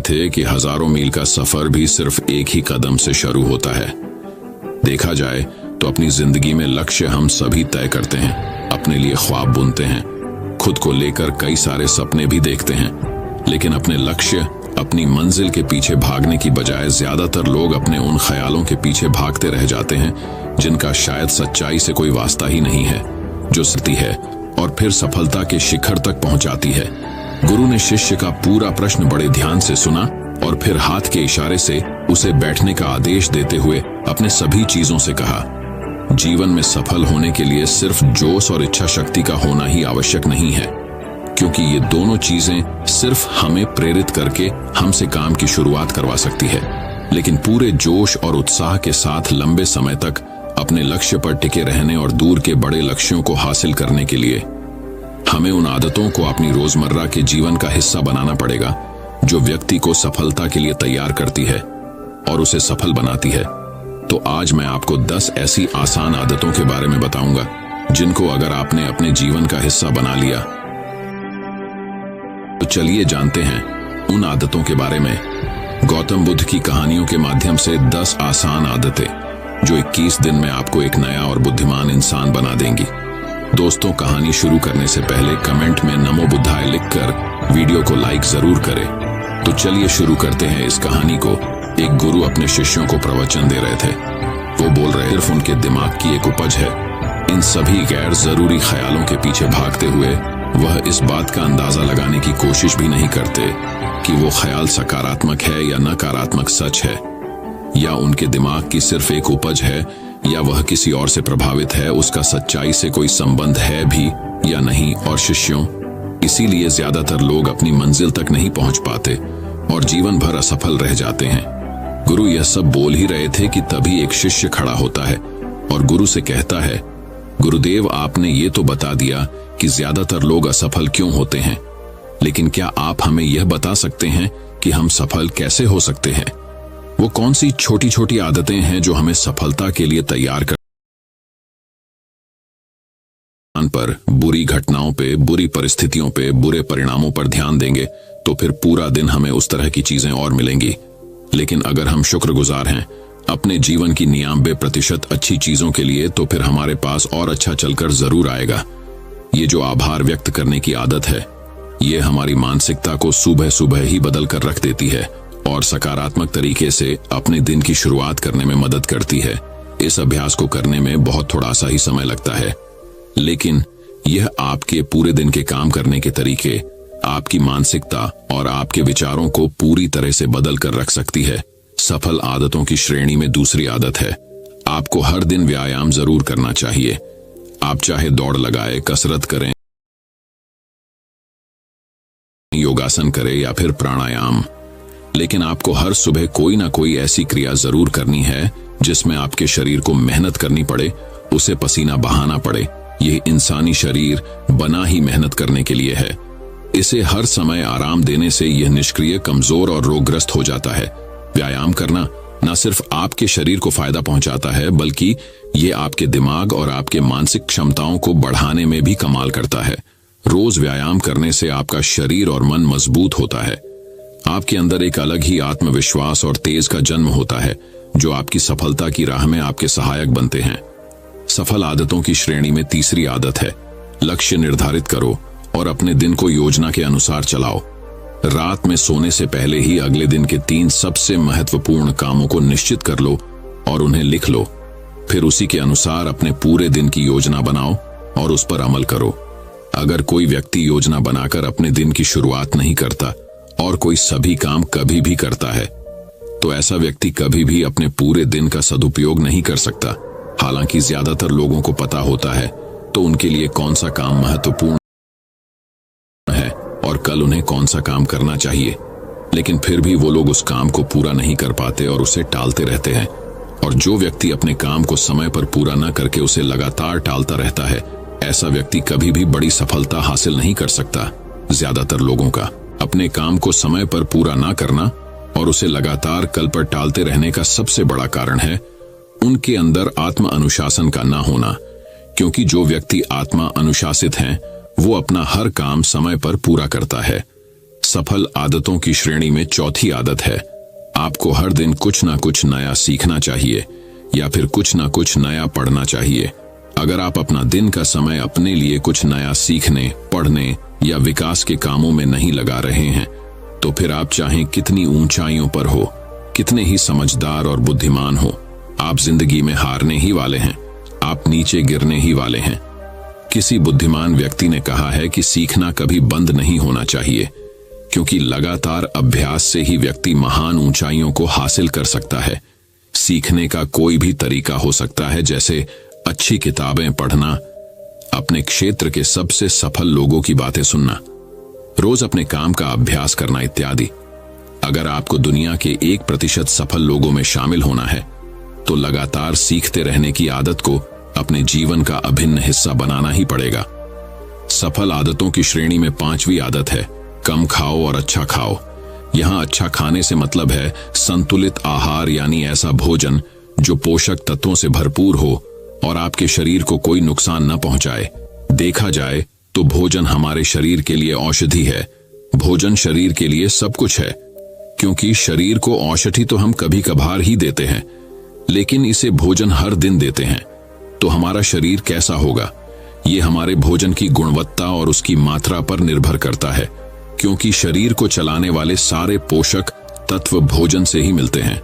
थे कि हजारों मील का सफर भी सिर्फ एक ही कदम से शुरू होता है। देखा जाए तो अपनी जिंदगी में लक्ष्य हम सभी तय करते हैं, अपने लिए ख्वाब बुनते हैं, खुद को लेकर कई सारे सपने भी देखते हैं, लेकिन अपने लक्ष्य, अपनी मंजिल के पीछे भागने की बजाय ज्यादातर लोग अपने उन ख्यालों के पीछे भागते रह जाते हैं जिनका शायद सच्चाई से कोई वास्ता ही नहीं है, जो सती है और फिर सफलता के शिखर तक पहुंचाती है। गुरु ने शिष्य का पूरा प्रश्न बड़े ध्यान से सुना और फिर हाथ के इशारे से उसे बैठने का आदेश देते हुए अपने सभी चीजों से कहा, जीवन में सफल होने के लिए सिर्फ जोश और इच्छा शक्ति का होना ही आवश्यक नहीं है, क्योंकि ये दोनों चीजें सिर्फ हमें प्रेरित करके हमसे काम की शुरुआत करवा सकती है, लेकिन पूरे जोश और उत्साह के साथ लंबे समय तक अपने लक्ष्य पर टिके रहने और दूर के बड़े लक्ष्यों को हासिल करने के लिए हमें उन आदतों को अपनी रोजमर्रा के जीवन का हिस्सा बनाना पड़ेगा जो व्यक्ति को सफलता के लिए तैयार करती है और उसे सफल बनाती है। तो आज मैं आपको 10 ऐसी आसान आदतों के बारे में बताऊंगा जिनको अगर आपने अपने जीवन का हिस्सा बना लिया तो चलिए जानते हैं उन आदतों के बारे में। गौतम बुद्ध की कहानियों के माध्यम से 10 आसान आदतें जो 21 दिन में आपको एक नया और बुद्धिमान इंसान बना देंगी। दोस्तों, कहानी शुरू करने से पहले कमेंट में नमो बुद्धाय लिखकर वीडियो को लाइक जरूर करें। तो चलिए शुरू करते हैं इस कहानी को। एक गुरु अपने शिष्यों को प्रवचन दे रहे थे। वो बोल रहे सिर्फ उनके दिमाग की एक उपज है। इन सभी गैर जरूरी ख्यालों के पीछे भागते हुए वह इस बात का अंदाजा लगाने की कोशिश भी नहीं करते कि वो ख्याल सकारात्मक है या नकारात्मक सच है, या उनके दिमाग की सिर्फ एक उपज है, या वह किसी और से प्रभावित है, उसका सच्चाई से कोई संबंध है भी या नहीं। और शिष्यों, इसीलिए ज्यादातर लोग अपनी मंजिल तक नहीं पहुंच पाते और जीवन भर असफल रह जाते हैं। गुरु यह सब बोल ही रहे थे कि तभी एक शिष्य खड़ा होता है और गुरु से कहता है, गुरुदेव, आपने ये तो बता दिया कि ज्यादातर लोग असफल क्यों होते हैं, लेकिन क्या आप हमें यह बता सकते हैं कि हम सफल कैसे हो सकते हैं? वो कौन सी छोटी छोटी आदतें हैं जो हमें सफलता के लिए तैयार कर पर बुरी घटनाओं पे, बुरी परिस्थितियों पे, बुरे परिणामों पर ध्यान देंगे तो फिर पूरा दिन हमें उस तरह की चीजें और मिलेंगी। लेकिन अगर हम शुक्रगुजार हैं अपने जीवन की 99% अच्छी चीजों के लिए, तो फिर हमारे पास और अच्छा चलकर जरूर आएगा। ये जो आभार व्यक्त करने की आदत है, ये हमारी मानसिकता को सुबह सुबह ही बदल कर रख देती है और सकारात्मक तरीके से अपने दिन की शुरुआत करने में मदद करती है। इस अभ्यास को करने में बहुत थोड़ा सा ही समय लगता है, लेकिन यह आपके पूरे दिन के काम करने के तरीके, आपकी मानसिकता और आपके विचारों को पूरी तरह से बदल कर रख सकती है। सफल आदतों की श्रेणी में दूसरी आदत है, आपको हर दिन व्यायाम जरूर करना चाहिए। आप चाहे दौड़ लगाए, कसरत करें, योगासन करें या फिर प्राणायाम, लेकिन आपको हर सुबह कोई ना कोई ऐसी क्रिया जरूर करनी है जिसमें आपके शरीर को मेहनत करनी पड़े, उसे पसीना बहाना पड़े। यह इंसानी शरीर बना ही मेहनत करने के लिए है। इसे हर समय आराम देने से यह निष्क्रिय, कमजोर और रोगग्रस्त हो जाता है। व्यायाम करना न सिर्फ आपके शरीर को फायदा पहुंचाता है, बल्कि ये आपके दिमाग और आपके मानसिक क्षमताओं को बढ़ाने में भी कमाल करता है। रोज व्यायाम करने से आपका शरीर और मन मजबूत होता है। आपके अंदर एक अलग ही आत्मविश्वास और तेज का जन्म होता है, जो आपकी सफलता की राह में आपके सहायक बनते हैं। सफल आदतों की श्रेणी में तीसरी आदत है, लक्ष्य निर्धारित करो और अपने दिन को योजना के अनुसार चलाओ। रात में सोने से पहले ही अगले दिन के 3 सबसे महत्वपूर्ण कामों को निश्चित कर लो और उन्हें लिख लो। फिर उसी के अनुसार अपने पूरे दिन की योजना बनाओ और उस पर अमल करो। अगर कोई व्यक्ति योजना बनाकर अपने दिन की शुरुआत नहीं करता और कोई सभी काम कभी भी करता है, तो ऐसा व्यक्ति कभी भी अपने पूरे दिन का सदुपयोग नहीं कर सकता। हालांकि ज्यादातर लोगों को पता होता है तो उनके लिए कौन सा काम महत्वपूर्ण है और कल उन्हें कौन सा काम करना चाहिए, लेकिन फिर भी वो लोग उस काम को पूरा नहीं कर पाते और उसे टालते रहते हैं। और जो व्यक्ति अपने काम को समय पर पूरा न करके उसे लगातार टालता रहता है, ऐसा व्यक्ति कभी भी बड़ी सफलता हासिल नहीं कर सकता। ज्यादातर लोगों का अपने काम को समय पर पूरा ना करना और उसे लगातार कल पर टालते रहने का सबसे बड़ा कारण है उनके अंदर आत्म अनुशासन का ना होना। क्योंकि जो व्यक्ति आत्मा अनुशासित हैं, वो अपना हर काम समय पर पूरा करता है। सफल आदतों की श्रेणी में चौथी आदत है, आपको हर दिन कुछ ना कुछ नया सीखना चाहिए या फिर कुछ ना कुछ नया पढ़ना चाहिए। अगर आप अपना दिन का समय अपने लिए कुछ नया सीखने, पढ़ने या विकास के कामों में नहीं लगा रहे हैं, तो फिर आप चाहे कितनी ऊंचाइयों पर हो, कितने ही समझदार और बुद्धिमान हो, आप जिंदगी में हारने ही वाले हैं, आप नीचे गिरने ही वाले हैं। किसी बुद्धिमान व्यक्ति ने कहा है कि सीखना कभी बंद नहीं होना चाहिए, क्योंकि लगातार अभ्यास से ही व्यक्ति महान ऊंचाइयों को हासिल कर सकता है। सीखने का कोई भी तरीका हो सकता है, जैसे अच्छी किताबें पढ़ना, अपने क्षेत्र के सबसे सफल लोगों की बातें सुनना, रोज अपने काम का अभ्यास करना इत्यादि। अगर आपको दुनिया के 1% सफल लोगों में शामिल होना है, तो लगातार सीखते रहने की आदत को अपने जीवन का अभिन्न हिस्सा बनाना ही पड़ेगा। सफल आदतों की श्रेणी में 5वीं आदत है, कम खाओ और अच्छा खाओ। यहां अच्छा खाने से मतलब है संतुलित आहार, यानी ऐसा भोजन जो पोषक तत्वों से भरपूर हो और आपके शरीर को कोई नुकसान न पहुंचाए। देखा जाए तो भोजन हमारे शरीर के लिए औषधि है। भोजन शरीर के लिए सब कुछ है, क्योंकि शरीर को औषधि तो हम कभी कभार ही देते हैं, लेकिन इसे भोजन हर दिन देते हैं, तो हमारा शरीर कैसा होगा, ये हमारे भोजन की गुणवत्ता और उसकी मात्रा पर निर्भर करता है, क्योंकि शरीर को चलाने वाले सारे पोषक तत्व भोजन से ही मिलते हैं।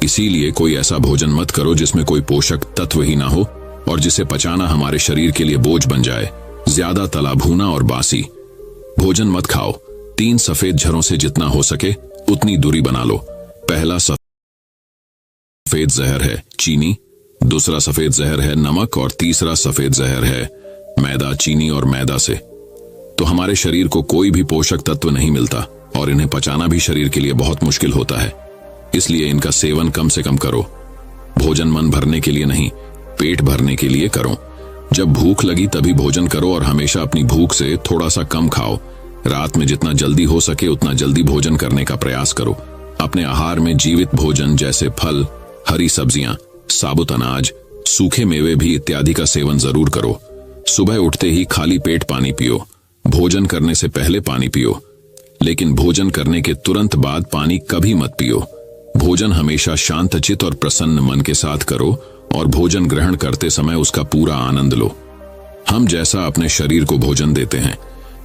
इसीलिए कोई ऐसा भोजन मत करो जिसमें कोई पोषक तत्व ही ना हो और जिसे पचाना हमारे शरीर के लिए बोझ बन जाए। ज्यादा तला भुना और बासी भोजन मत खाओ। 3 सफेद झरों से जितना हो सके उतनी दूरी बना लो। पहला सफेद जहर है चीनी, दूसरा सफेद जहर है नमक और तीसरा सफेद जहर है मैदा। चीनी और मैदा से तो हमारे शरीर को कोई भी पोषक तत्व नहीं मिलता और इन्हें पचाना भी शरीर के लिए बहुत मुश्किल होता है। इसलिए इनका सेवन कम से कम करो। भोजन मन भरने के लिए नहीं, पेट भरने के लिए करो। जब भूख लगी तभी भोजन करो और हमेशा अपनी भूख से थोड़ा सा कम खाओ। रात में जितना जल्दी हो सके उतना जल्दी भोजन करने का प्रयास करो। अपने आहार में जीवित भोजन जैसे फल, हरी सब्जियां, साबुत अनाज, सूखे मेवे भी इत्यादि का सेवन जरूर करो। सुबह उठते ही खाली पेट पानी पियो। भोजन करने से पहले पानी पियो, लेकिन भोजन करने के तुरंत बाद पानी कभी मत पियो। भोजन हमेशा शांतचित और प्रसन्न मन के साथ करो और भोजन ग्रहण करते समय उसका पूरा आनंद लो। हम जैसा अपने शरीर को भोजन देते हैं,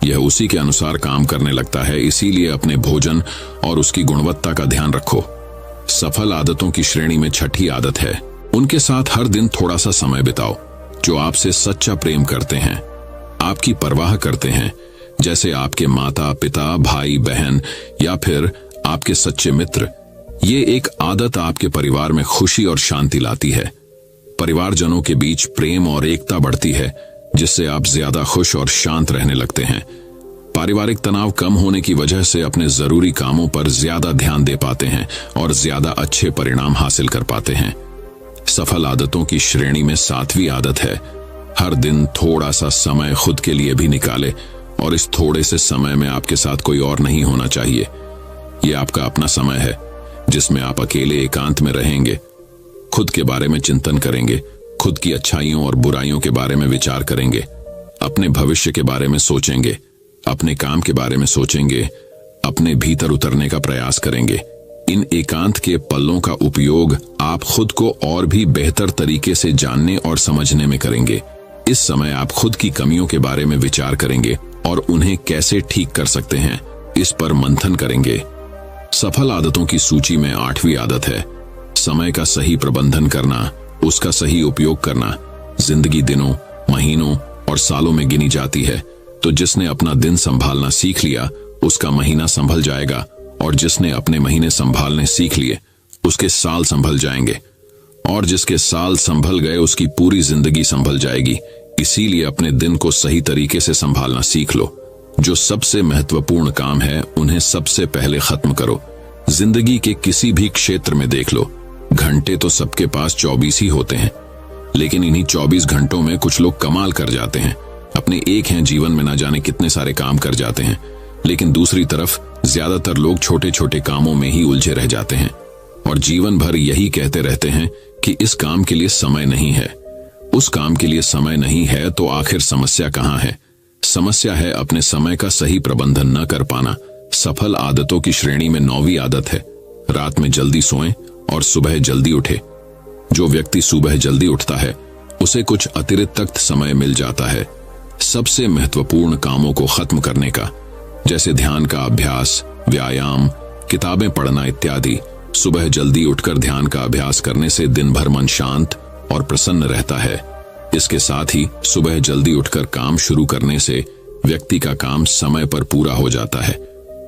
यह उसी के अनुसार काम करने लगता है। इसीलिए अपने भोजन और उसकी गुणवत्ता का ध्यान रखो। सफल आदतों की श्रेणी में 6ठी आदत है, उनके साथ हर दिन थोड़ा सा समय बिताओ जो आपसे सच्चा प्रेम करते हैं, आपकी परवाह करते हैं, जैसे आपके माता पिता, भाई बहन या फिर आपके सच्चे मित्र। ये एक आदत आपके परिवार में खुशी और शांति लाती है। परिवारजनों के बीच प्रेम और एकता बढ़ती है, जिससे आप ज्यादा खुश और शांत रहने लगते हैं। पारिवारिक तनाव कम होने की वजह से अपने जरूरी कामों पर ज्यादा ध्यान दे पाते हैं और ज्यादा अच्छे परिणाम हासिल कर पाते हैं। सफल आदतों की श्रेणी में 7वीं आदत है, हर दिन थोड़ा सा समय खुद के लिए भी निकाले और इस थोड़े से समय में आपके साथ कोई और नहीं होना चाहिए। ये आपका अपना समय है जिसमें आप अकेले एकांत में रहेंगे, खुद के बारे में चिंतन करेंगे, खुद की अच्छाइयों और बुराइयों के बारे में विचार करेंगे, अपने भविष्य के बारे में सोचेंगे, अपने काम के बारे में सोचेंगे, अपने भीतर उतरने का प्रयास करेंगे। इन एकांत के पलों का उपयोग आप खुद को और भी बेहतर तरीके से जानने और समझने में करेंगे। इस समय आप खुद की कमियों के बारे में विचार करेंगे और उन्हें कैसे ठीक कर सकते हैं, इस पर मंथन करेंगे। सफल आदतों की सूची में 8वीं आदत है, समय का सही प्रबंधन करना, उसका सही उपयोग करना। जिंदगी दिनों, महीनों और सालों में गिनी जाती है, तो जिसने अपना दिन संभालना सीख लिया उसका महीना संभल जाएगा और जिसने अपने महीने संभालने सीख लिए उसके साल संभल जाएंगे और जिसके साल संभल गए उसकी पूरी जिंदगी संभल जाएगी। इसीलिए अपने दिन को सही तरीके से संभालना सीख लो। जो सबसे महत्वपूर्ण काम है उन्हें सबसे पहले खत्म करो। जिंदगी के किसी भी क्षेत्र में देख लो, घंटे तो सबके पास 24 ही होते हैं, लेकिन इन्हीं 24 घंटों में कुछ लोग कमाल कर जाते हैं। अपने एक हैं जीवन में ना जाने कितने सारे काम कर जाते हैं, लेकिन दूसरी तरफ ज्यादातर लोग छोटे छोटे कामों में ही उलझे रह जाते हैं और जीवन भर यही कहते रहते हैं कि इस काम के लिए समय नहीं है, उस काम के लिए समय नहीं है। तो आखिर समस्या कहाँ है? समस्या है अपने समय का सही प्रबंधन न कर पाना, सफल आदतों की श्रेणी में 9वीं आदत है, रात में जल्दी सोएं और सुबह जल्दी उठे। जो व्यक्ति सुबह जल्दी उठता है उसे कुछ अतिरिक्त समय मिल जाता है सबसे महत्वपूर्ण कामों को खत्म करने का, जैसे ध्यान का अभ्यास, व्यायाम, किताबें पढ़ना इत्यादि। सुबह जल्दी उठकर ध्यान का अभ्यास करने से दिन भर मन शांत और प्रसन्न रहता है। इसके साथ ही सुबह जल्दी उठकर काम शुरू करने से व्यक्ति का काम समय पर पूरा हो जाता है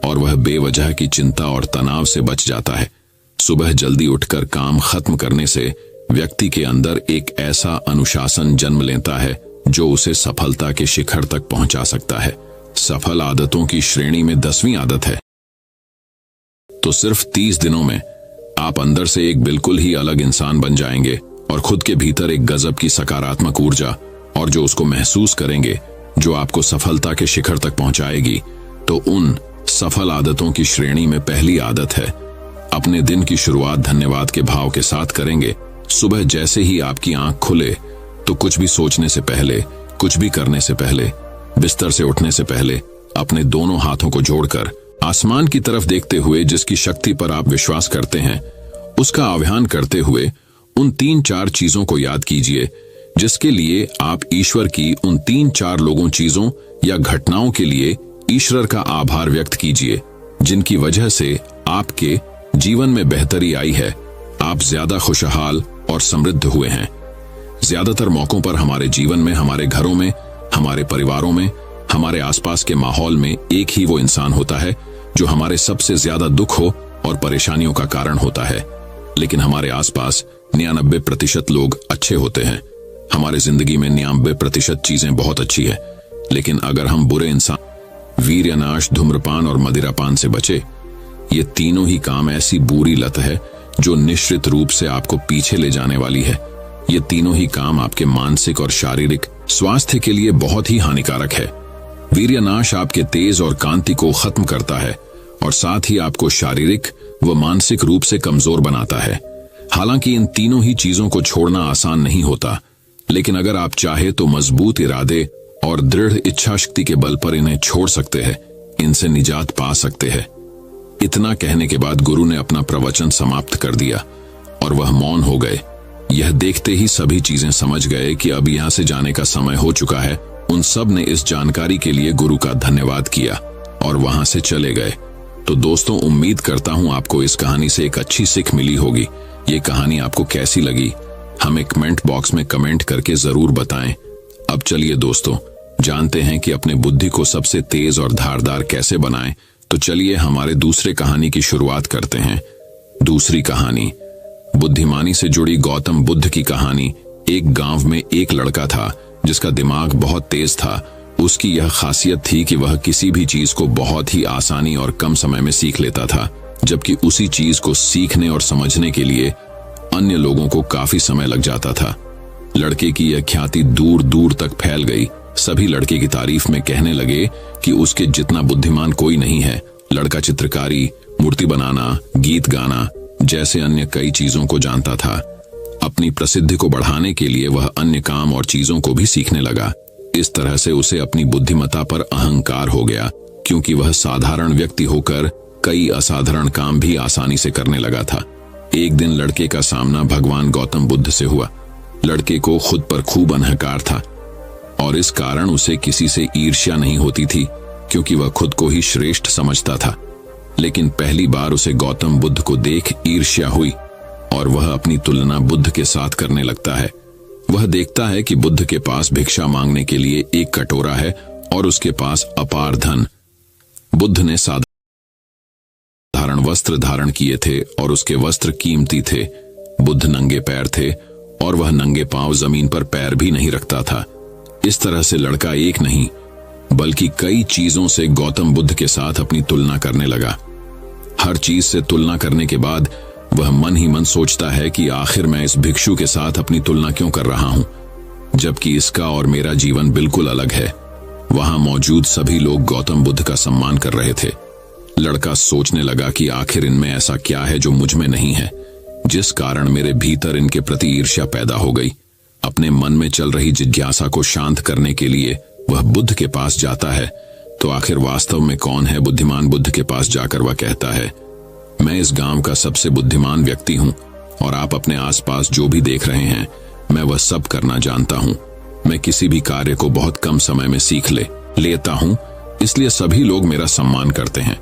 और वह बेवजह की चिंता और तनाव से बच जाता है। सुबह जल्दी उठकर काम खत्म करने से व्यक्ति के अंदर एक ऐसा अनुशासन जन्म लेता है जो उसे सफलता के शिखर तक पहुंचा सकता है। सफल आदतों की श्रेणी में 10वीं आदत है। तो सिर्फ 30 दिनों में आप अंदर से एक बिल्कुल ही अलग इंसान बन जाएंगे और खुद के भीतर एक गजब की सकारात्मक ऊर्जा और जो उसको महसूस करेंगे जो आपको सफलता के शिखर तक पहुंचाएगी। तो उन सफल आदतों की श्रेणी में पहली आदत है, अपने दिन की शुरुआत धन्यवाद के भाव के साथ करेंगे। सुबह जैसे ही आपकी आंख खुले तो कुछ भी सोचने से पहले, कुछ भी करने से पहले, बिस्तर से उठने से पहले अपने दोनों हाथों को जोड़कर आसमान की तरफ देखते हुए जिसकी शक्ति पर आप विश्वास करते हैं उसका आह्वान करते हुए उन 3-4 चीजों को याद कीजिए जिसके लिए आप ईश्वर की उन 3-4 लोगों, चीजों या घटनाओं के लिए ईश्वर का आभार व्यक्त कीजिए जिनकी वजह से आपके जीवन में बेहतरी आई है, आप ज्यादा खुशहाल और समृद्ध हुए हैं। ज्यादातर मौकों पर हमारे जीवन में, हमारे घरों में, हमारे परिवारों में, हमारे आसपास के माहौल में एक ही वो इंसान होता है जो हमारे सबसे ज्यादा दुख हो और परेशानियों का कारण होता है। लेकिन हमारे आसपास 99% लोग अच्छे होते हैं। हमारे जिंदगी में 99% चीजें बहुत अच्छी है। लेकिन अगर हम बुरे इंसान, वीर्यनाश, धूम्रपान और मदिरापान से बचे, ये तीनों ही काम ऐसी बुरी लत है जो निश्चित रूप से आपको पीछे ले जाने वाली है। ये तीनों ही काम आपके मानसिक और शारीरिक स्वास्थ्य के लिए बहुत ही हानिकारक है। वीर्यनाश आपके तेज और कांति को खत्म करता है और साथ ही आपको शारीरिक व मानसिक रूप से कमजोर बनाता है। हालांकि इन तीनों ही चीजों को छोड़ना आसान नहीं होता, लेकिन अगर आप चाहे तो मजबूत इरादे और दृढ़ इच्छा शक्ति के बल पर इन्हें छोड़ सकते हैं, इनसे निजात पा सकते हैं। इतना कहने के बाद गुरु ने अपना प्रवचन समाप्त कर दिया और वह मौन हो गए। यह देखते ही सभी चीजें समझ गए कि अब यहां से जाने का समय हो चुका है। उन सब ने इस जानकारी के लिए गुरु का धन्यवाद किया और वहां से चले गए। तो दोस्तों, उम्मीद करता हूं आपको इस कहानी से एक अच्छी सीख मिली होगी। ये कहानी आपको कैसी लगी हमें कमेंट बॉक्स में कमेंट करके जरूर बताएं। अब चलिए दोस्तों, जानते हैं कि अपने बुद्धि को सबसे तेज और धारदार कैसे बनाएं। तो चलिए हमारे दूसरे कहानी की शुरुआत करते हैं। दूसरी कहानी, बुद्धिमानी से जुड़ी गौतम बुद्ध की कहानी। एक गांव में एक लड़का था जिसका दिमाग बहुत तेज था। उसकी यह खासियत थी कि वह किसी भी चीज को बहुत ही आसानी और कम समय में सीख लेता था, जबकि उसी चीज को सीखने और समझने के लिए अन्य लोगों को काफी समय लग जाता था। लड़के की यह ख्याति दूर दूर तक फैल गई। सभी लड़के की तारीफ में कहने लगे कि उसके जितना बुद्धिमान कोई नहीं है। लड़का चित्रकारी, मूर्ति बनाना, गीत गाना जैसे अन्य कई चीजों को जानता था। अपनी प्रसिद्धि को बढ़ाने के लिए वह अन्य काम और चीजों को भी सीखने लगा। इस तरह से उसे अपनी बुद्धिमत्ता पर अहंकार हो गया, क्योंकि वह साधारण व्यक्ति होकर कई असाधारण काम भी आसानी से करने लगा था। एक दिन लड़के का सामना भगवान गौतम बुद्ध से हुआ। लड़के को खुद पर खूब अहंकार था और इस कारण उसे किसी से ईर्ष्या नहीं होती थी, क्योंकि वह खुद को ही श्रेष्ठ समझता था। लेकिन पहली बार उसे गौतम बुद्ध को देख ईर्ष्या हुई और वह अपनी तुलना बुद्ध के साथ करने लगता है। वह देखता है कि बुद्ध के पास भिक्षा मांगने के लिए एक कटोरा है और उसके पास अपार धन। बुद्ध ने साधारण वस्त्र धारण किए थे और उसके वस्त्र कीमती थे। बुद्ध नंगे पैर थे और वह नंगे पांव जमीन पर पैर भी नहीं रखता था। इस तरह से लड़का एक नहीं बल्कि कई चीजों से गौतम बुद्ध के साथ अपनी तुलना करने लगा। हर चीज से तुलना करने के बाद वह मन ही मन सोचता है कि आखिर मैं इस भिक्षु के साथ अपनी तुलना क्यों कर रहा हूं, जबकि इसका और मेरा जीवन बिल्कुल अलग है। वहां मौजूद सभी लोग गौतम बुद्ध का सम्मान कर रहे थे। लड़का सोचने लगा कि आखिर इनमें ऐसा क्या है जो मुझ में नहीं है, जिस कारण मेरे भीतर इनके प्रति ईर्ष्या पैदा हो गई। अपने मन में चल रही जिज्ञासा को शांत करने के लिए वह बुद्ध के पास जाता है। तो आखिर वास्तव में कौन है बुद्धिमान? बुद्ध के पास जाकर वह कहता है, मैं इस गांव का सबसे बुद्धिमान व्यक्ति हूं और आप अपने आसपास जो भी देख रहे हैं मैं वह सब करना जानता हूं। मैं किसी भी कार्य को बहुत कम समय में सीख लेता हूं, इसलिए सभी लोग मेरा सम्मान करते हैं।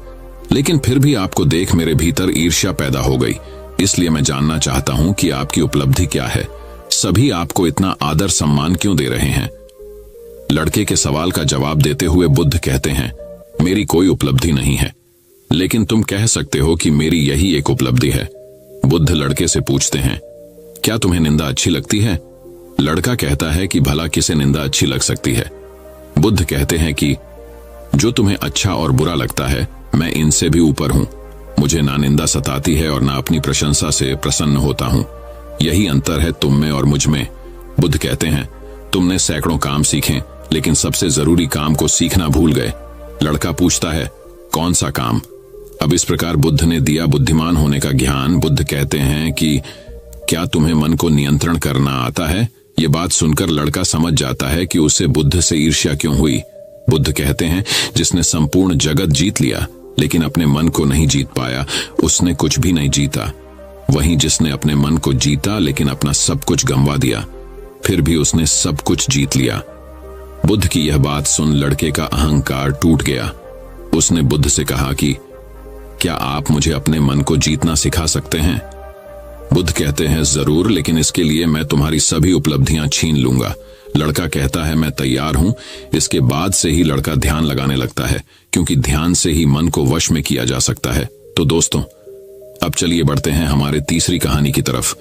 लेकिन फिर भी आपको देख मेरे भीतर ईर्ष्या पैदा हो गई, इसलिए मैं जानना चाहता हूं कि आपकी उपलब्धि क्या है। सभी आपको इतना आदर सम्मान क्यों दे रहे हैं? लड़के के सवाल का जवाब देते हुए बुद्ध कहते हैं, मेरी कोई उपलब्धि नहीं है, लेकिन तुम कह सकते हो कि मेरी यही एक उपलब्धि है। बुद्ध लड़के से पूछते हैं, क्या तुम्हें निंदा अच्छी लगती है? लड़का कहता है कि भला किसे निंदा अच्छी लग सकती है? बुद्ध कहते हैं कि जो तुम्हें अच्छा और बुरा लगता है मैं इनसे भी ऊपर हूं। मुझे ना निंदा सताती है और ना अपनी प्रशंसा से प्रसन्न होता हूं। यही अंतर है तुम में और मुझ में। बुद्ध कहते हैं, तुमने सैकड़ों काम सीखे लेकिन सबसे जरूरी काम को सीखना भूल गए। लड़का पूछता है, कौन सा काम? अब इस प्रकार बुद्ध ने दिया बुद्धिमान होने का ज्ञान। बुद्ध कहते हैं कि क्या तुम्हें मन को नियंत्रण करना आता है? ये बात सुनकर लड़का समझ जाता है कि उसे बुद्ध से ईर्ष्या क्यों हुई। बुद्ध कहते हैं, जिसने संपूर्ण जगत जीत लिया लेकिन अपने मन को नहीं जीत पाया, उसने कुछ भी नहीं जीता। वहीं जिसने अपने मन को जीता लेकिन अपना सब कुछ गंवा दिया, फिर भी उसने सब कुछ जीत लिया। बुद्ध की यह बात सुन लड़के का अहंकार टूट गया। उसने बुद्ध से कहा कि क्या आप मुझे अपने मन को जीतना सिखा सकते हैं? बुद्ध कहते हैं, जरूर, लेकिन इसके लिए मैं तुम्हारी सभी उपलब्धियां छीन लूंगा। लड़का कहता है, मैं तैयार हूं। इसके बाद से ही लड़का ध्यान लगाने लगता है, क्योंकि ध्यान से ही मन को वश में किया जा सकता है। तो दोस्तों, अब चलिए बढ़ते हैं हमारे तीसरी कहानी की तरफ।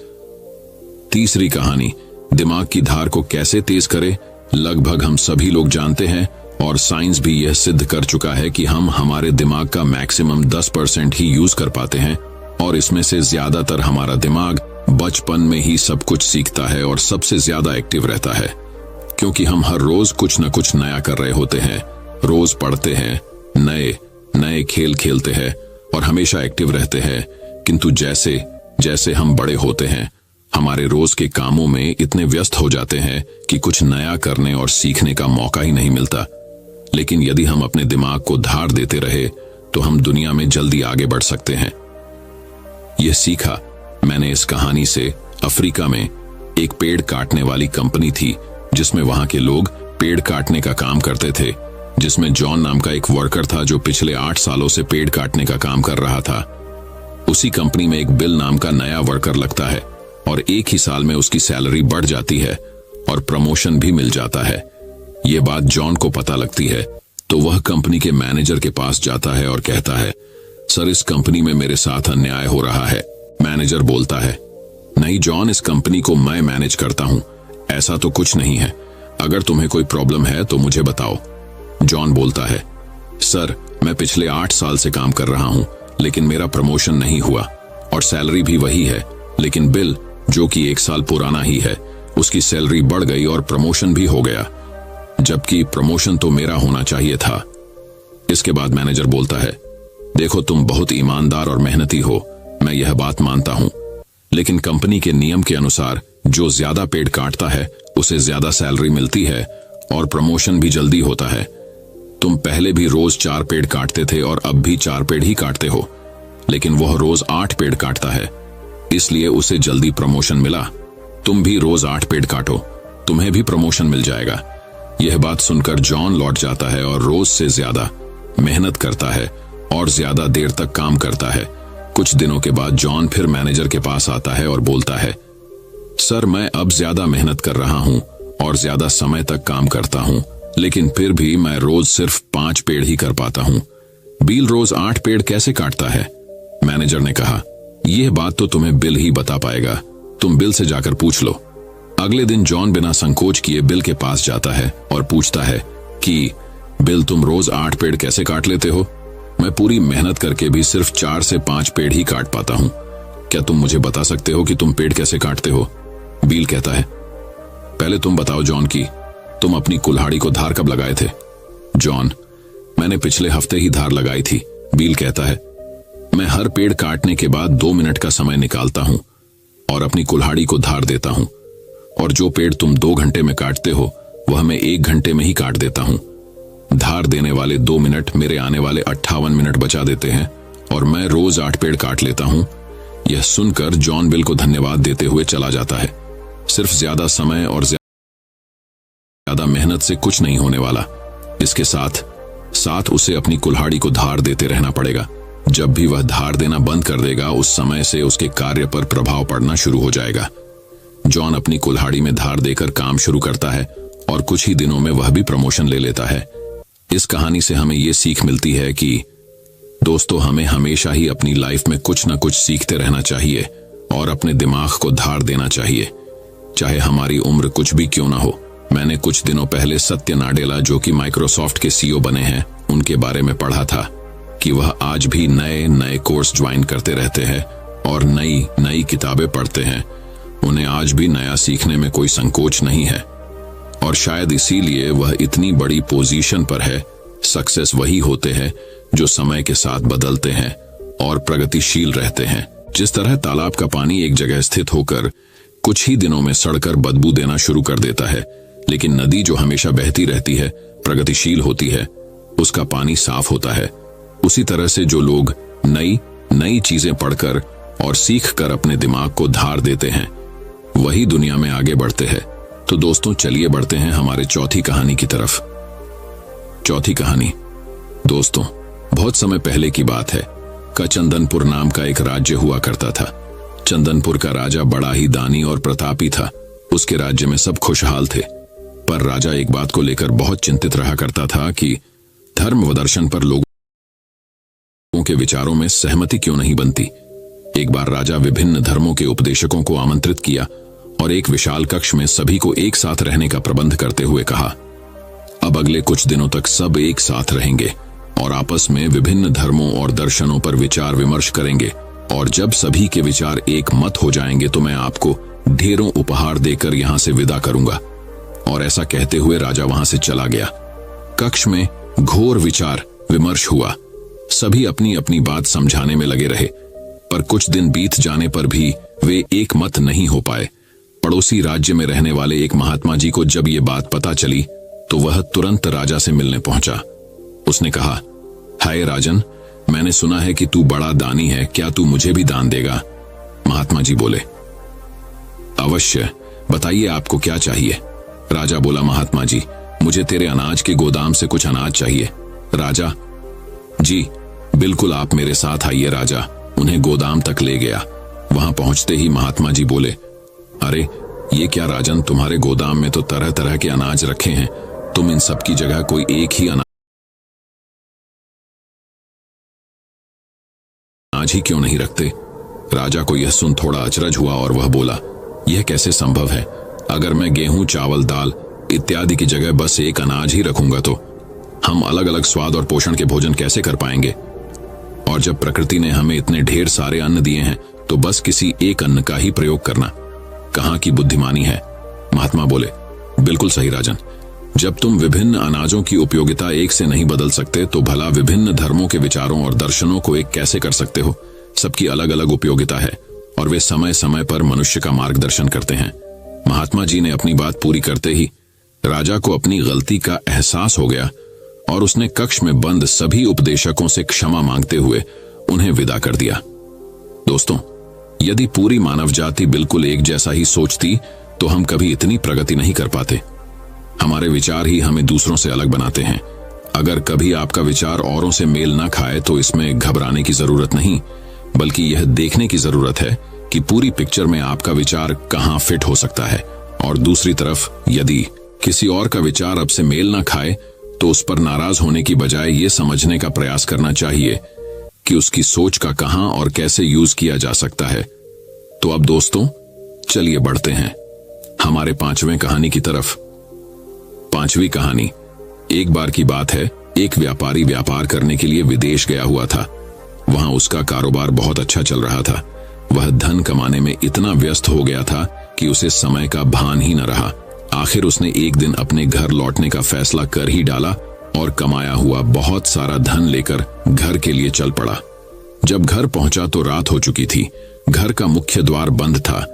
तीसरी कहानी, दिमाग की धार को कैसे तेज करे। लगभग हम सभी लोग जानते हैं और साइंस भी यह सिद्ध कर चुका है कि हम हमारे दिमाग का मैक्सिमम 10% ही यूज कर पाते हैं और इसमें से ज्यादातर हमारा दिमाग बचपन में ही सब कुछ सीखता है और सबसे ज्यादा एक्टिव रहता है, क्योंकि हम हर रोज कुछ न कुछ नया कर रहे होते हैं। रोज पढ़ते हैं, नए नए खेल खेलते हैं और हमेशा एक्टिव रहते हैं। किंतु जैसे जैसे हम बड़े होते हैं, हमारे रोज के कामों में इतने व्यस्त हो जाते हैं कि कुछ नया करने और सीखने का मौका ही नहीं मिलता। लेकिन यदि हम अपने दिमाग को धार देते रहे तो हम दुनिया में जल्दी आगे बढ़ सकते हैं। यह सीखा मैंने इस कहानी से। अफ्रीका में एक पेड़ काटने वाली कंपनी थी जिसमें वहां के लोग पेड़ काटने का काम करते थे, जिसमें जॉन नाम का एक वर्कर था जो पिछले 8 सालों से पेड़ काटने का काम कर रहा था। उसी कंपनी में एक बिल नाम का नया वर्कर लगता है और एक ही साल में उसकी सैलरी बढ़ जाती है और प्रमोशन भी मिल जाता है। ये बात जॉन को पता लगती है तो वह कंपनी के मैनेजर के पास जाता है और कहता है, सर, इस कंपनी में मेरे साथ अन्याय हो रहा है। मैनेजर बोलता है, नहीं जॉन, इस कंपनी को मैं मैनेज करता हूं, ऐसा तो कुछ नहीं है। अगर तुम्हें कोई प्रॉब्लम है तो मुझे बताओ। जॉन बोलता है, सर, मैं पिछले 8 साल से काम कर रहा हूं लेकिन मेरा प्रमोशन नहीं हुआ और सैलरी भी वही है, लेकिन बिल जो कि 1 साल पुराना ही है, उसकी सैलरी बढ़ गई और प्रमोशन भी हो गया, जबकि प्रमोशन तो मेरा होना चाहिए था। इसके बाद मैनेजर बोलता है, देखो, तुम बहुत ईमानदार और मेहनती हो, मैं यह बात मानता हूं, लेकिन कंपनी के नियम के अनुसार जो ज्यादा पेड़ काटता है उसे ज्यादा सैलरी मिलती है और प्रमोशन भी जल्दी होता है। तुम पहले भी रोज 4 पेड़ काटते थे और अब भी 4 पेड़ ही काटते हो, लेकिन वह रोज 8 पेड़ काटता है, इसलिए उसे जल्दी प्रमोशन मिला। तुम भी रोज 8 पेड़ काटो, तुम्हें भी प्रमोशन मिल जाएगा। यह बात सुनकर जॉन लौट जाता है और रोज से ज्यादा मेहनत करता है और ज्यादा देर तक काम करता है। कुछ दिनों के बाद जॉन फिर मैनेजर के पास आता है और बोलता है, सर, मैं अब ज्यादा मेहनत कर रहा हूं और ज्यादा समय तक काम करता हूं, लेकिन फिर भी मैं रोज सिर्फ 5 पेड़ ही कर पाता हूं। बिल रोज 8 पेड़ कैसे काटता है? मैनेजर ने कहा, यह बात तो तुम्हें बिल ही बता पाएगा, तुम बिल से जाकर पूछ लो। अगले दिन जॉन बिना संकोच किए बिल के पास जाता है और पूछता है कि बिल, तुम रोज 8 पेड़ कैसे काट लेते हो? मैं पूरी मेहनत करके भी सिर्फ 4 से 5 पेड़ ही काट पाता हूं। क्या तुम मुझे बता सकते हो कि तुम पेड़ कैसे काटते हो? बिल कहता है, पहले तुम बताओ जॉन की तुम अपनी कुल्हाड़ी को धार कब लगाए थे? जॉन, मैंने पिछले हफ्ते ही धार लगाई थी। बिल कहता है, मैं हर पेड़ काटने के बाद 2 मिनट का समय निकालता हूं और अपनी कुल्हाड़ी को धार देता हूं, और जो पेड़ तुम 2 घंटे में काटते हो वह मैं 1 घंटे में ही काट देता हूं। धार देने वाले 2 मिनट मेरे आने वाले 58 मिनट बचा देते हैं और मैं रोज 8 पेड़ काट लेता हूं। यह सुनकर जॉन बिल को धन्यवाद देते हुए चला जाता है। सिर्फ ज्यादा समय और ज्यादा मेहनत से कुछ नहीं होने वाला, इसके साथ साथ उसे अपनी कुल्हाड़ी को धार देते रहना पड़ेगा। जब भी वह धार देना बंद कर देगा, उस समय से उसके कार्य पर प्रभाव पड़ना शुरू हो जाएगा। जॉन अपनी कुल्हाड़ी में धार देकर काम शुरू करता है और कुछ ही दिनों में वह भी प्रमोशन ले लेता है। इस कहानी से हमें यह सीख मिलती है कि दोस्तों, हमें हमेशा ही अपनी लाइफ में कुछ न कुछ सीखते रहना चाहिए और अपने दिमाग को धार देना चाहिए, चाहे हमारी उम्र कुछ भी क्यों ना हो। मैंने कुछ दिनों पहले सत्य नाडेला, जो कि माइक्रोसॉफ्ट के सीईओ बने हैं, उनके बारे में पढ़ा था कि वह आज भी नए नए कोर्स ज्वाइन करते रहते हैं और नई नई किताबें पढ़ते हैं। उन्हें आज भी नया सीखने में कोई संकोच नहीं है और शायद इसीलिए वह इतनी बड़ी पोजीशन पर है। सक्सेस वही होते हैं जो समय के साथ बदलते हैं और प्रगतिशील रहते हैं। जिस तरह तालाब का पानी एक जगह स्थित होकर कुछ ही दिनों में सड़कर बदबू देना शुरू कर देता है, लेकिन नदी जो हमेशा बहती रहती है, प्रगतिशील होती है, उसका पानी साफ होता है। उसी तरह से जो लोग नई नई चीजें पढ़कर और सीखकर अपने दिमाग को धार देते हैं, वही दुनिया में आगे बढ़ते हैं। तो दोस्तों, चलिए बढ़ते हैं हमारे चौथी कहानी की तरफ। चौथी कहानी, दोस्तों, बहुत समय पहले की बात है का चंदनपुर नाम का एक राज्य हुआ करता था। चंदनपुर का राजा बड़ा ही दानी और प्रतापी था। उसके राज्य में सब खुशहाल थे, पर राजा एक बात को लेकर बहुत चिंतित रहा करता था कि धर्म व दर्शन पर लोगों के विचारों में सहमति क्यों नहीं बनती। एक बार राजा विभिन्न धर्मों के उपदेशकों को आमंत्रित किया और एक विशाल कक्ष में सभी को एक साथ रहने का प्रबंध करते हुए कहा, अब अगले कुछ दिनों तक सब एक साथ रहेंगे और आपस में विभिन्न धर्मों और दर्शनों पर विचार विमर्श करेंगे, और जब सभी के विचार एक मत हो जाएंगे तो मैं आपको ढेरों उपहार देकर यहां से विदा करूंगा। और ऐसा कहते हुए राजा वहां से चला गया। कक्ष में घोर विचार विमर्श हुआ। सभी अपनी अपनी बात समझाने में लगे रहे, पर कुछ दिन बीत जाने पर भी वे एक मत नहीं हो पाए। पड़ोसी राज्य में रहने वाले एक महात्मा जी को जब ये बात पता चली तो वह तुरंत राजा से मिलने पहुंचा। उसने कहा, हाय राजन, मैंने सुना है कि तू बड़ा दानी है, क्या तू मुझे भी दान देगा? महात्मा जी बोले, अवश्य, बताइए आपको क्या चाहिए? राजा बोला, महात्मा जी, मुझे तेरे अनाज के गोदाम से कुछ अनाज चाहिए। राजा, जी बिल्कुल, आप मेरे साथ आइए। राजा उन्हें गोदाम तक ले गया। वहां पहुंचते ही महात्मा जी बोले, अरे ये क्या राजन, तुम्हारे गोदाम में तो तरह तरह के अनाज रखे हैं, तुम इन सब की जगह कोई एक ही अनाज ही क्यों नहीं रखते? राजा को यह सुन थोड़ा अचरज हुआ और वह बोला, यह कैसे संभव है? अगर मैं गेहूं, चावल, दाल इत्यादि की जगह बस एक अनाज ही रखूंगा तो हम अलग अलग स्वाद और पोषण के भोजन कैसे कर पाएंगे? और जब प्रकृति ने हमें इतने ढेर सारे अन्न दिए हैं तो बस किसी एक अन्न का ही प्रयोग करना कहां की बुद्धिमानी है? महात्मा बोले, बिल्कुल सही राजन, जब तुम विभिन्न अनाजों की उपयोगिता एक से नहीं बदल सकते तो भला विभिन्न धर्मों के विचारों और दर्शनों को एक कैसे कर सकते हो? सबकी अलग अलग उपयोगिता है और वे समय समय पर मनुष्य का मार्गदर्शन करते हैं। महात्मा जी ने अपनी बात पूरी करते ही राजा को अपनी गलती का एहसास हो गया और उसने कक्ष में बंद सभी उपदेशकों से क्षमा मांगते हुए उन्हें विदा कर दिया। दोस्तों, यदि पूरी मानव जाति बिल्कुल एक जैसा ही सोचती तो हम कभी इतनी प्रगति नहीं कर पाते। हमारे विचार ही हमें दूसरों से अलग बनाते हैं। अगर कभी आपका विचार औरों से मेल ना खाए तो इसमें घबराने की जरूरत नहीं, बल्कि यह देखने की जरूरत है कि पूरी पिक्चर में आपका विचार कहां फिट हो सकता है। और दूसरी तरफ यदि किसी और का विचार अब से मेल ना खाए तो उस पर नाराज होने की बजाय ये समझने का प्रयास करना चाहिए कि उसकी सोच का कहां और कैसे यूज किया जा सकता है। तो अब दोस्तों, चलिए बढ़ते हैं हमारे 5वें कहानी की तरफ। 5वीं कहानी, एक बार की बात है, एक व्यापारी व्यापार करने के लिए विदेश गया हुआ था। वहां उसका कारोबार बहुत अच्छा चल रहा था। वह धन कमाने में इतना व्यस्त हो गया था कि उसे समय का भान ही न रहा। आखिर उसने एक दिन अपने घर लौटने का फैसला कर ही डाला और कमाया हुआ बहुत सारा धन लेकर घर के लिए चल पड़ा। जब घर पहुंचा तो रात हो चुकी थी। घर का मुख्य द्वार बंद था,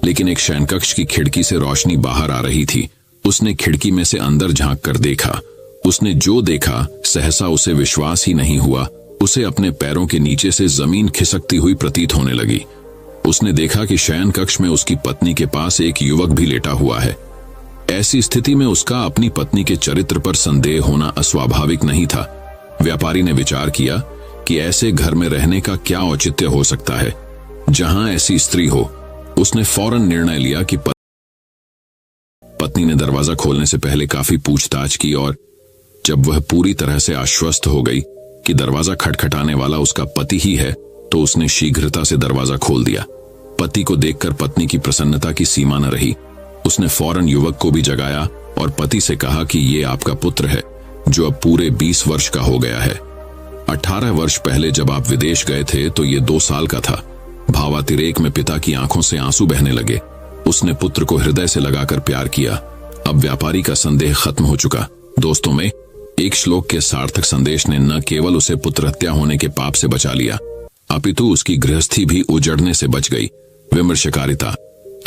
लेकिन एक शयनकक्ष की खिड़की से रोशनी बाहर आ रही थी। उसने खिड़की में से अंदर झांक कर देखा उसने जो देखा सहसा उसे विश्वास ही नहीं हुआ। उसे अपने पैरों के नीचे से जमीन खिसकती हुई प्रतीत होने लगी। उसने देखा कि शयन कक्ष में उसकी पत्नी के पास एक युवक भी लेटा हुआ है। ऐसी स्थिति में उसका अपनी पत्नी के चरित्र पर संदेह होना अस्वाभाविक नहीं था। व्यापारी ने विचार किया कि ऐसे घर में रहने का क्या औचित्य हो सकता है जहां ऐसी स्त्री हो। उसने फौरन निर्णय लिया कि पत्नी ने दरवाजा खोलने से पहले काफी पूछताछ की, और जब वह पूरी तरह से आश्वस्त हो गई कि दरवाजा खटखटाने वाला उसका पति ही है, तो उसने शीघ्रता से दरवाजा खोल दिया। पति को देखकर पत्नी की प्रसन्नता की सीमा न रही। उसने फौरन युवक को भी जगाया और पति से कहा कि ये आपका पुत्र है, जो अब पूरे 20 वर्ष का हो गया है। 18 वर्ष पहले जब आप विदेश गए थे तो ये 2 साल का था। भावातिरेक में पिता की आंखों से आंसू बहने लगे। उसने पुत्र को हृदय से लगाकर प्यार किया। अब व्यापारी का संदेह खत्म हो चुका। दोस्तों में एक श्लोक के सार्थक संदेश ने न केवल उसे पुत्र हत्या होने के पाप से बचा लिया, अपितु उसकी गृहस्थी भी उजड़ने से बच गई। विमर्शकारिता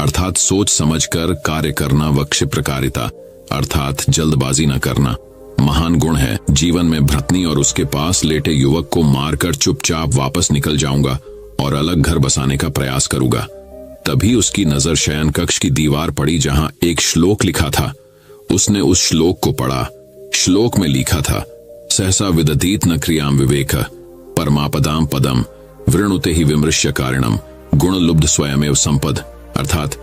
अर्थात सोच समझकर कार्य करना व क्षिप्रकारिता अर्थात जल्दबाजी न करना महान गुण है। जीवन में भ्रतनी और उसके पास लेटे युवक को मारकर चुपचाप वापस निकल जाऊंगा और अलग घर बसाने का प्रयास करूंगा। तभी उसकी नजर शयन कक्ष की दीवार पड़ी जहां एक श्लोक लिखा था। उसने उस श्लोक को पढ़ा। श्लोक में लिखा था, सहसा विदधीत न क्रियाम विवेक परमापदाम पदम वृणुते ही विमृश्य कारणम गुण लुब्ध स्वयमेव संपद। अर्थात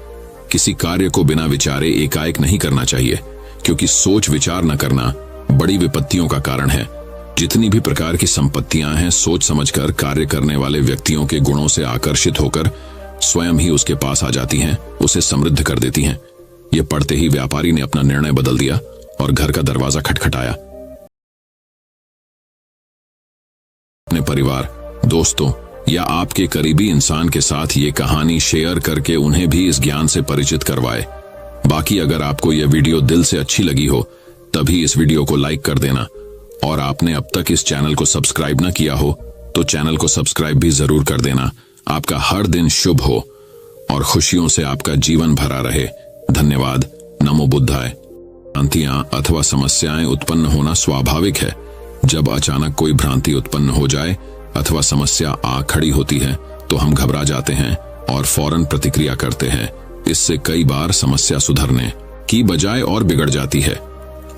किसी कार्य को बिना विचारे एकाएक नहीं करना चाहिए, क्योंकि सोच विचार न करना बड़ी विपत्तियों का कारण है। जितनी भी प्रकार की संपत्तियां हैं, सोच समझकर कार्य करने वाले व्यक्तियों के गुणों से आकर्षित होकर स्वयं ही उसके पास आ जाती हैं, उसे समृद्ध कर देती हैं। यह पढ़ते ही व्यापारी ने अपना निर्णय बदल दिया और घर का दरवाजा खटखटाया। अपने परिवार, दोस्तों या आपके करीबी इंसान के साथ ये कहानी शेयर करके उन्हें भी इस ज्ञान से परिचित करवाए। बाकी अगर आपको यह वीडियो दिल से अच्छी लगी हो तभी इस वीडियो को लाइक कर देना, और आपने अब तक इस चैनल को सब्सक्राइब न किया हो तो चैनल को सब्सक्राइब भी जरूर कर देना। आपका हर दिन शुभ हो और खुशियों से आपका जीवन भरा रहे। धन्यवाद। नमो बुद्धाय। भ्रांतियां अथवा समस्याएं उत्पन्न होना स्वाभाविक है। जब अचानक कोई भ्रांति उत्पन्न हो जाए अथवा समस्या आ खड़ी होती है तो हम घबरा जाते हैं और फौरन प्रतिक्रिया करते हैं। इससे कई बार समस्या सुधरने की बजाय और बिगड़ जाती है।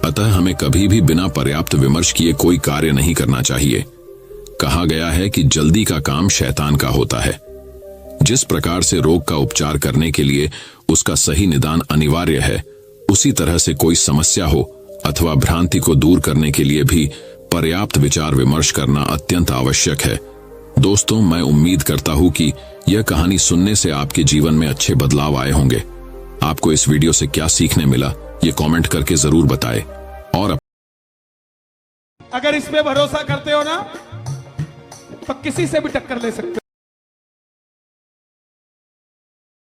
अतः हमें कभी भी बिना पर्याप्त विमर्श किए कोई कार्य नहीं करना चाहिए। कहा गया है कि जल्दी का काम शैतान का होता है। जिस प्रकार से रोग का उपचार करने के लिए उसका सही निदान अनिवार्य है, उसी तरह से कोई समस्या हो अथवा भ्रांति को दूर करने के लिए भी पर्याप्त विचार विमर्श करना अत्यंत आवश्यक है। दोस्तों, मैं उम्मीद करता हूं कि यह कहानी सुनने से आपके जीवन में अच्छे बदलाव आए होंगे। आपको इस वीडियो से क्या सीखने मिला, ये कमेंट करके जरूर बताएं। और अगर इस पे भरोसा करते हो ना तो किसी से भी टक्कर ले सकते हो।